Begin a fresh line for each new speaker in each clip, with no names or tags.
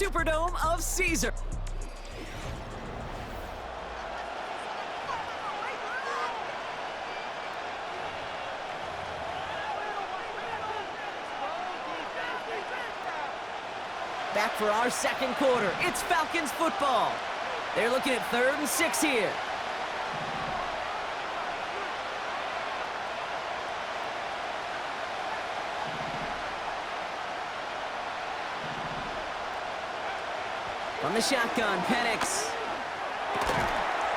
Superdome of Caesar. Back for our second quarter. It's Falcons football. They're looking at 3rd and 6 here. From the shotgun, Penix.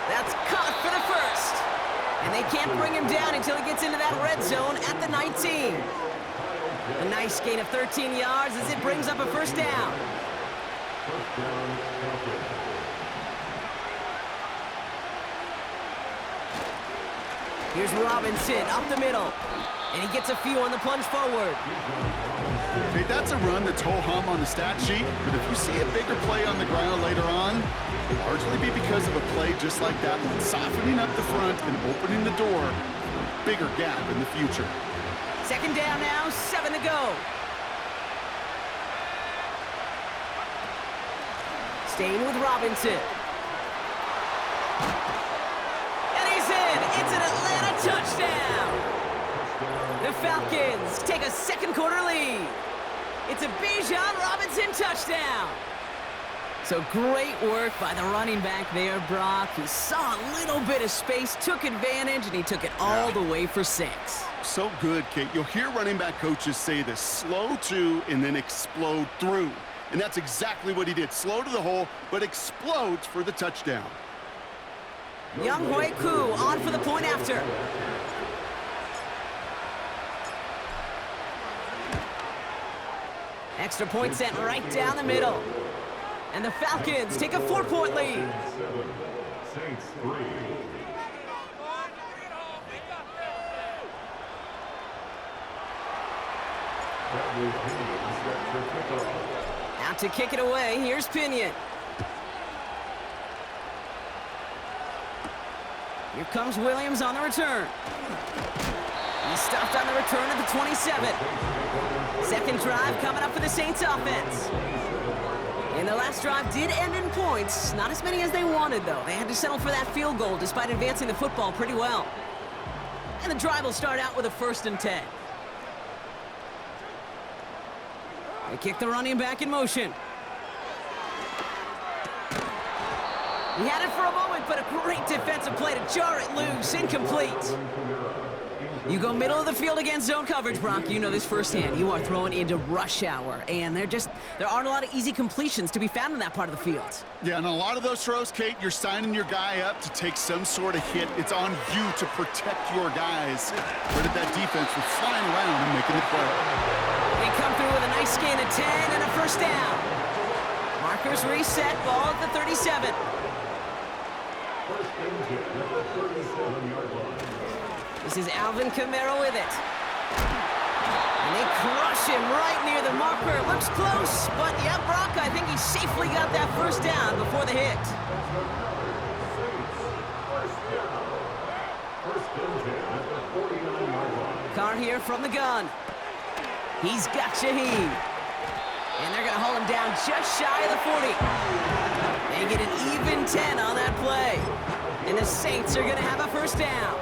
That's caught for the first. And they can't bring him down until he gets into that red zone at the 19. A nice gain of 13 yards as it brings up a first down. Here's Robinson up the middle. And he gets a few on the plunge forward.
Hey, that's a run that's ho-hum on the stat sheet, but if you see a bigger play on the ground later on, it'll largely be because of a play just like that one, softening up the front and opening the door for a bigger gap in the future.
Second down now, 7 to go. Staying with Robinson. And he's in! It's an Atlanta touchdown! The Falcons take a second quarter lead. It's a Bijan Robinson touchdown. So great work by the running back there, Brock. He saw a little bit of space, took advantage, and he took it all the way for 6.
So good, Kate. You'll hear running back coaches say this: slow to and then explode through. And that's exactly what he did. Slow to the hole, but explodes for the touchdown.
Young Hui Koo on for the point after. Extra point sent right down the middle. And the Falcons take a 4-point lead. Out to kick it away, here's Pinion. Here comes Williams on the return. He stopped on the return at the 27. Second drive coming up for the Saints offense. And the last drive did end in points. Not as many as they wanted, though. They had to settle for that field goal despite advancing the football pretty well. And the drive will start out with a 1st and 10. They kick the running back in motion. He had it for a moment, but a great defensive play to jar it loose. Incomplete. You go middle of the field against zone coverage, Brock. You know this firsthand. You are throwing into rush hour, and there aren't a lot of easy completions to be found in that part of the field.
Yeah, and a lot of those throws, Kate, you're signing your guy up to take some sort of hit. It's on you to protect your guys. Credit that defense for flying around and making the play.
They come through with a nice gain of 10 and a first down. Markers reset, ball at the 37. This is Alvin Kamara with it. And they crush him right near the marker. Looks close, but yeah, Brock, I think he safely got that first down before the hit. Carr here from the gun. He's got Shaheed. And they're going to hold him down just shy of the 40. They get an even 10 on that play. And the Saints are going to have a first down.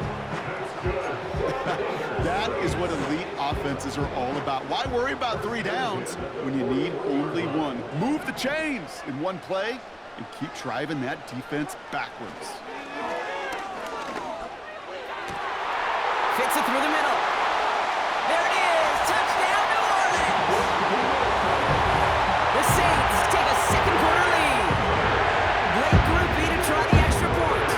That is what elite offenses are all about. Why worry about 3 downs when you need only 1? Move the chains in one play and keep driving that defense backwards.
Fits it through the middle. There it is. Touchdown, New Orleans. The Saints take a second quarter lead. Great groupie to try the extra point.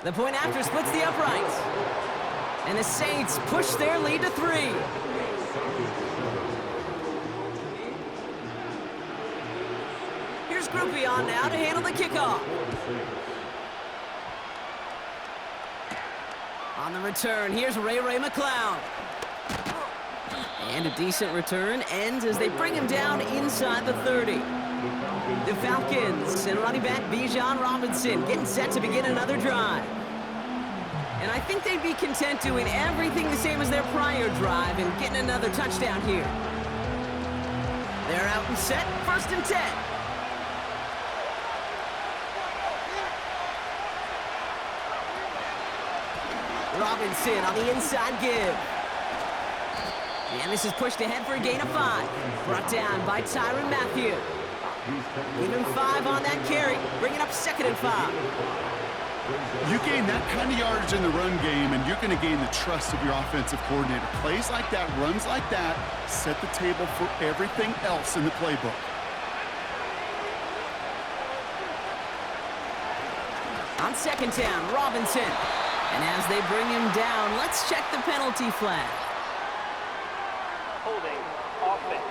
The point after splits the uprights. And the Saints push their lead to 3. Here's Groupie on now to handle the kickoff. On the return, here's Ray McCloud. And a decent return ends as they bring him down inside the 30. The Falcons and running back Bijan Robinson getting set to begin another drive. And I think they'd be content doing everything the same as their prior drive and getting another touchdown here. They're out and set, 1st and 10. Robinson on the inside give. And this is pushed ahead for a gain of 5. Brought down by Tyrann Mathieu. Even 5 on that carry, bringing up 2nd and 5.
You gain that kind of yardage in the run game, and you're going to gain the trust of your offensive coordinator. Plays like that, runs like that, set the table for everything else in the playbook.
On 2nd down, Robinson. And as they bring him down, let's check the penalty flag.
Holding offense.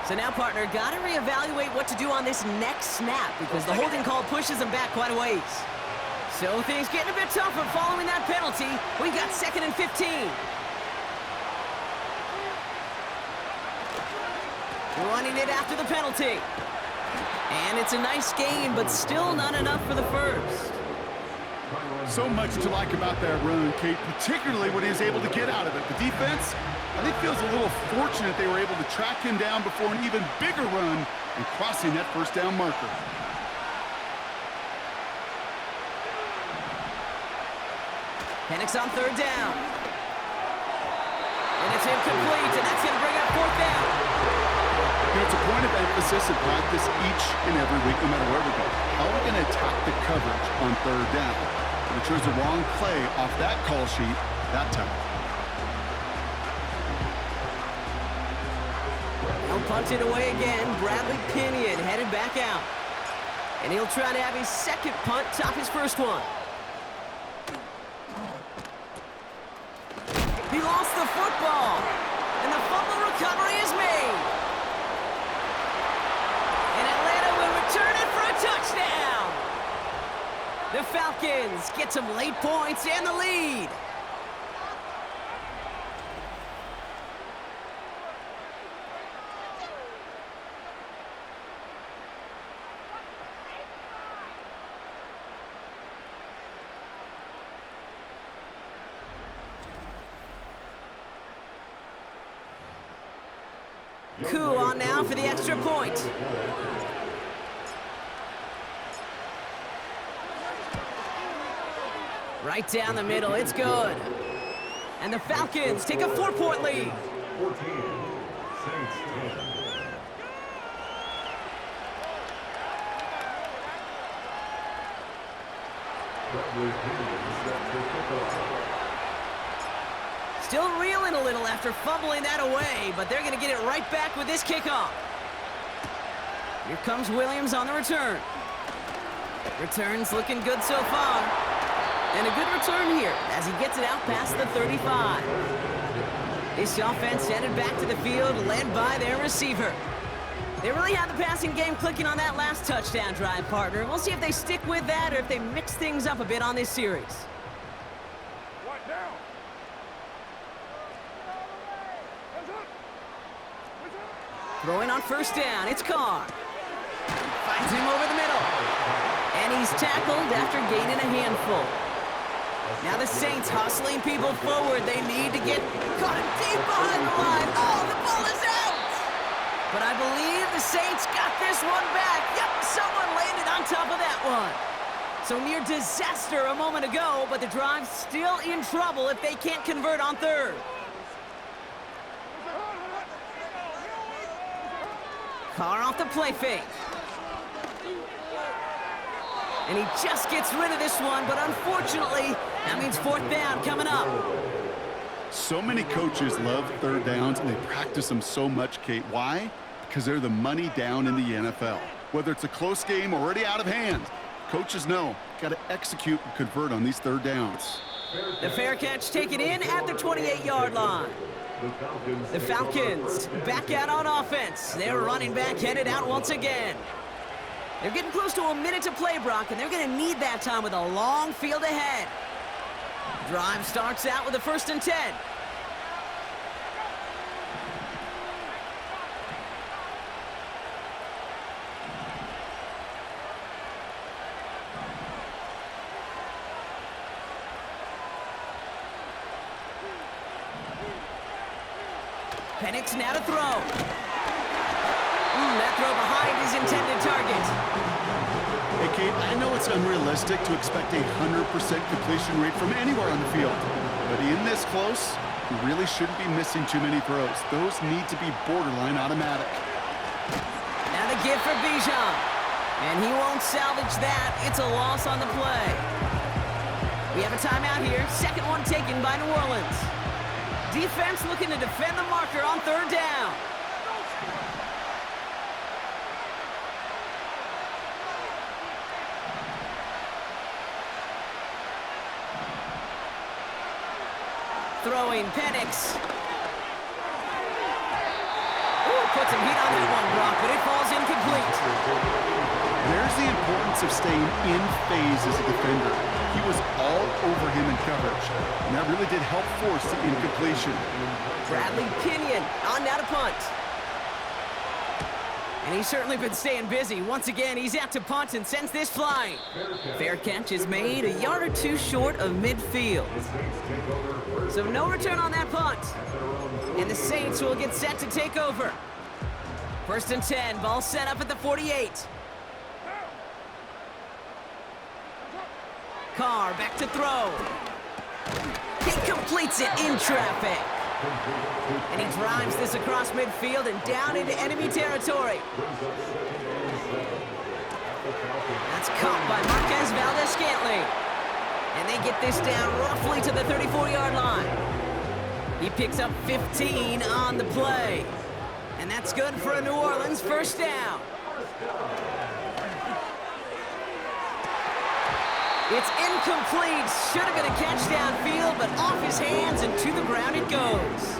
So now, partner, got to reevaluate what to do on this next snap because the holding call pushes them back quite a ways. So things getting a bit tougher following that penalty. We got 2nd and 15. Running it after the penalty. And it's a nice gain, but still not enough for the first.
So much to like about that run, Kate, particularly what he was able to get out of it. The defense, I think, feels a little fortunate they were able to track him down before an even bigger run and crossing that 1st down marker.
Penix on 3rd down. And it's incomplete, and that's going to bring up 4th down.
You know, it's a point of emphasis in practice each and every week, no matter where we go. How are we going to attack the coverage on 3rd down? We chose the wrong play off that call sheet that time.
He'll punt it away again. Bradley Pinion headed back out. And he'll try to have his 2nd punt top his 1st one. He lost the football. And the fumble recovery is made. And Atlanta will return it for a touchdown. The Falcons get some late points and the lead. Coup on now for the extra point. Right down the middle, it's good. And the Falcons take a 4-point lead.
14, Saints 10. Bradley Pinion set to kick off.
Still reeling a little after fumbling that away, but they're going to get it right back with this kickoff. Here comes Williams on the return. Return's looking good so far. And a good return here as he gets it out past the 35. This offense headed back to the field, led by their receiver. They really had the passing game clicking on that last touchdown drive, partner. We'll see if they stick with that or if they mix things up a bit on this series. Throwing on 1st down, it's Carr. Finds him over the middle. And he's tackled after gaining a handful. Now the Saints hustling people forward. They need to get caught deep behind the line. Oh, the ball is out! But I believe the Saints got this one back. Yep, someone landed on top of that one. So near disaster a moment ago, but the drive's still in trouble if they can't convert on 3rd. Carr off the play fake. And he just gets rid of this one, but unfortunately, that means 4th down coming up.
So many coaches love 3rd downs, and they practice them so much, Kate. Why? Because they're the money down in the NFL. Whether it's a close game already out of hand, coaches know, got to execute and convert on these 3rd downs.
The fair catch taken in at the 28-yard line. The Falcons back out on offense. Their running back headed out once again. They're getting close to a minute to play, Brock, and they're going to need that time with a long field ahead. Drive starts out with a 1st and 10. Penix now to throw. That throw behind his intended target.
Hey, Kate, I know it's unrealistic to expect a 100% completion rate from anywhere on the field. But in this close, you really shouldn't be missing too many throws. Those need to be borderline automatic.
Now the give for Bijan. And he won't salvage that. It's a loss on the play. We have a timeout here. Second one taken by New Orleans. Defense looking to defend the marker on third down. Throwing Penix. Put some heat on that one, Brock, but it falls incomplete.
There's the importance of staying in phase as a defender. He was all over him in coverage, and that really did help force the incompletion.
Bradley Pinion on now to punt. And he's certainly been staying busy. Once again, he's out to punt and sends this flying. Fair catch is made a yard or two short of midfield. So no return on that punt. And the Saints will get set to take over. First and 10, ball set up at the 48. Carr back to throw. He completes it in traffic. And he drives this across midfield and down into enemy territory. That's caught by Marquez Valdez-Scantling. And they get this down roughly to the 34-yard line. He picks up 15 on the play. And that's good for a New Orleans first down. It's incomplete. Should have been a catch downfield, but off his hands and to the ground it goes.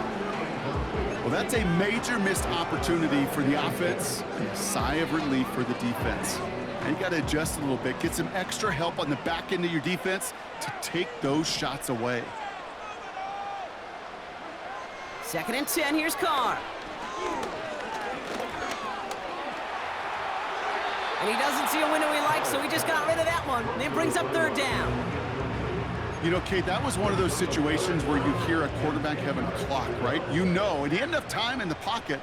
Well, that's a major missed opportunity for the offense and a sigh of relief for the defense. Now you got to adjust a little bit, get some extra help on the back end of your defense to take those shots away.
Second and 10, here's Carr. And he doesn't see a window he likes, so he just got rid of that one. And it brings up third down.
You know, Kate, that was one of those situations where you hear a quarterback having a clock, right? You know, and he had enough time in the pocket,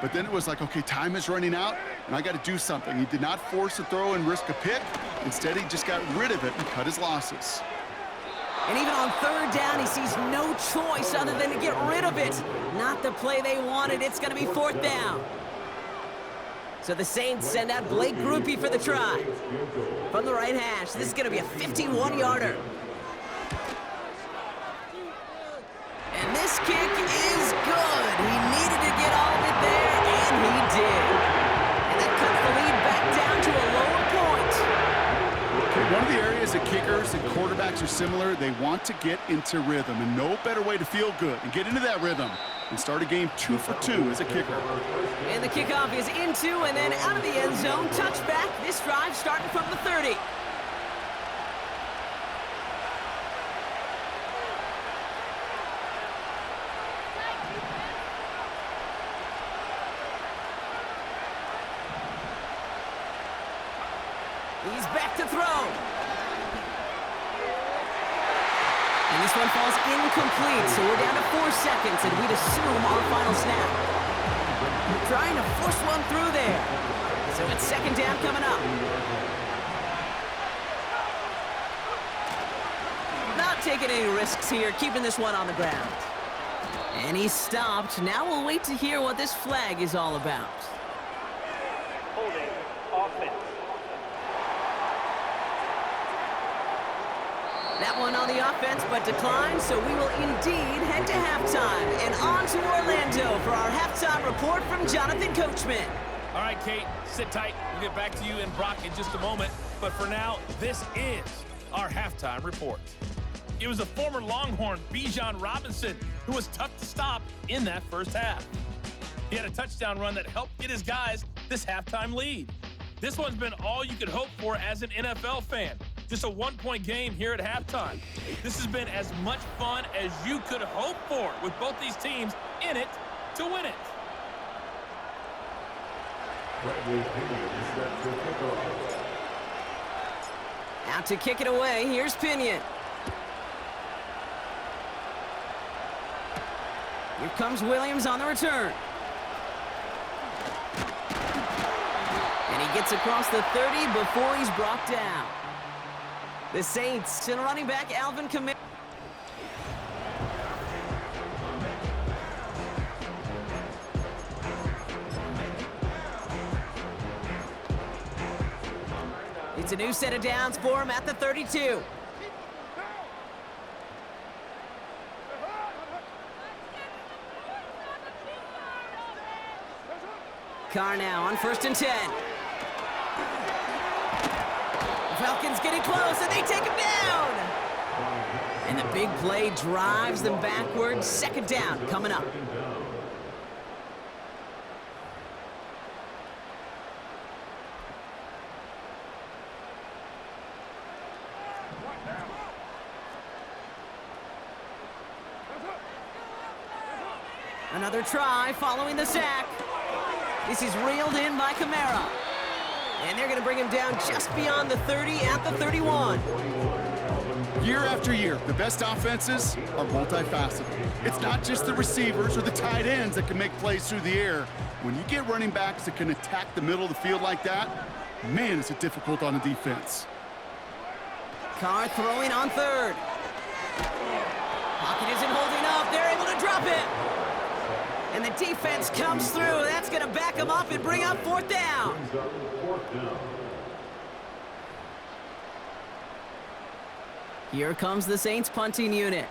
but then it was like, okay, time is running out, and I got to do something. He did not force a throw and risk a pick. Instead, he just got rid of it and cut his losses.
And even on third down, he sees no choice other than to get rid of it. Not the play they wanted. It's going to be fourth down. So the Saints send out Blake Grupe for the try. From the right hash, this is going to be a 51-yarder. And this kick is good. He needed to get all of it there, and he did. And that cuts the lead back down to a lower point.
Okay, one of the areas that kickers and quarterbacks are similar, they want to get into rhythm, and no better way to feel good and get into that rhythm and start a game 2 for 2 as a kicker.
And the kickoff is into and then out of the end zone. Touchback. This drive starting from the 30. He's back to throw. And this one falls incomplete, so we're down to 4 seconds, and we'd assume our final snap. Trying to force one through there. So it's second down coming up. Not taking any risks here, keeping this one on the ground. And he's stopped. Now we'll wait to hear what this flag is all about.
Holding offense.
That one on the offense, but declined, so we will indeed head to halftime. And on to Orlando for our halftime report from Jonathan Coachman.
All right, Kate, sit tight. We'll get back to you and Brock in just a moment. But for now, this is our halftime report. It was a former Longhorn, Bijan Robinson, who was tough to stop in that first half. He had a touchdown run that helped get his guys this halftime lead. This one's been all you could hope for as an NFL fan. Just a one-point game here at halftime. This has been as much fun as you could hope for with both these teams in it to win it.
Out to kick it away, here's Pinion. Here comes Williams on the return. And he gets across the 30 before he's brought down. The Saints and running back Alvin Kamara. It's a new set of downs for him at the 32. Carr now on 1st and 10. The Falcons getting close, and they take him down. And the big play drives them backwards. 2nd down coming up. Another try following the sack. This is reeled in by Kamara. And they're going to bring him down just beyond the 30 at the 31.
Year after year, the best offenses are multifaceted. It's not just the receivers or the tight ends that can make plays through the air. When you get running backs that can attack the middle of the field like that, man, is it difficult on a defense.
Carr throwing on 3rd. Pocket isn't holding up. They're able to drop it. And the defense comes through. That's going to back them up and bring up 4th down. Here comes the Saints punting unit.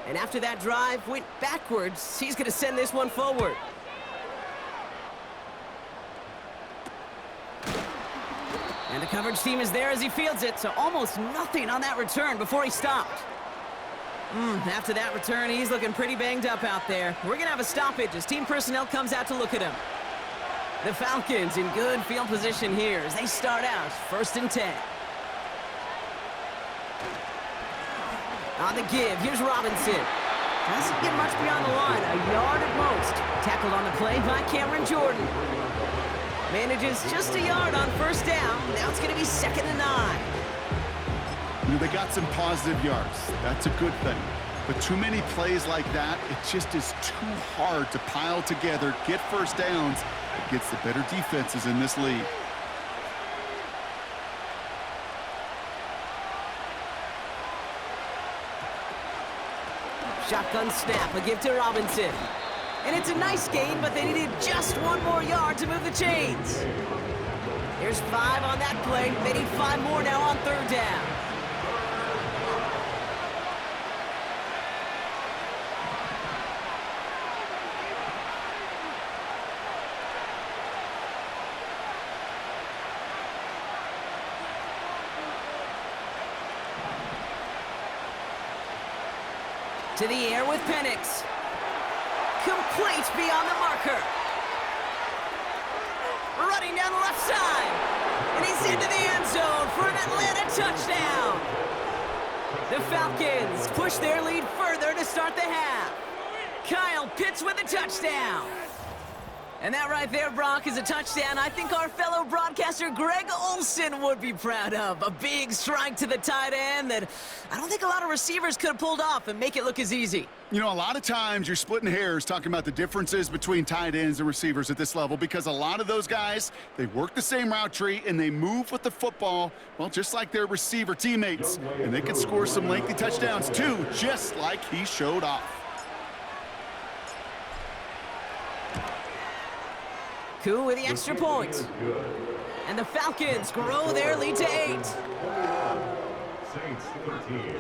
And after that drive went backwards, he's going to send this one forward. And the coverage team is there as he fields it, so almost nothing on that return before he stopped. After that return, he's looking pretty banged up out there. We're going to have a stoppage as team personnel comes out to look at him. The Falcons in good field position here as they start out 1st and 10. On the give, here's Robinson. Doesn't get much beyond the line, a yard at most. Tackled on the play by Cameron Jordan. Manages just a yard on 1st down. Now it's going to be 2nd and 9.
They got some positive yards. That's a good thing. But too many plays like that, it just is too hard to pile together, get 1st downs against the better defenses in this league.
Shotgun snap, a give to Robinson. And it's a nice gain, but they needed just 1 more yard to move the chains. There's 5 on that play. They need 5 more now on 3rd down. To the air with Penix. Complete beyond the marker. Running down the left side. And he's into the end zone for an Atlanta touchdown. The Falcons push their lead further to start the half. Kyle Pitts with a touchdown. And that right there, Brock, is a touchdown I think our fellow broadcaster Greg Olsen would be proud of. A big strike to the tight end that I don't think a lot of receivers could have pulled off and make it look as easy.
You know, a lot of times you're splitting hairs talking about the differences between tight ends and receivers at this level because a lot of those guys, they work the same route tree and they move with the football, well, just like their receiver teammates. And they can score some lengthy touchdowns too, just like he showed off.
Koo with the extra point. And the Falcons grow their lead to 8.
Saints 13.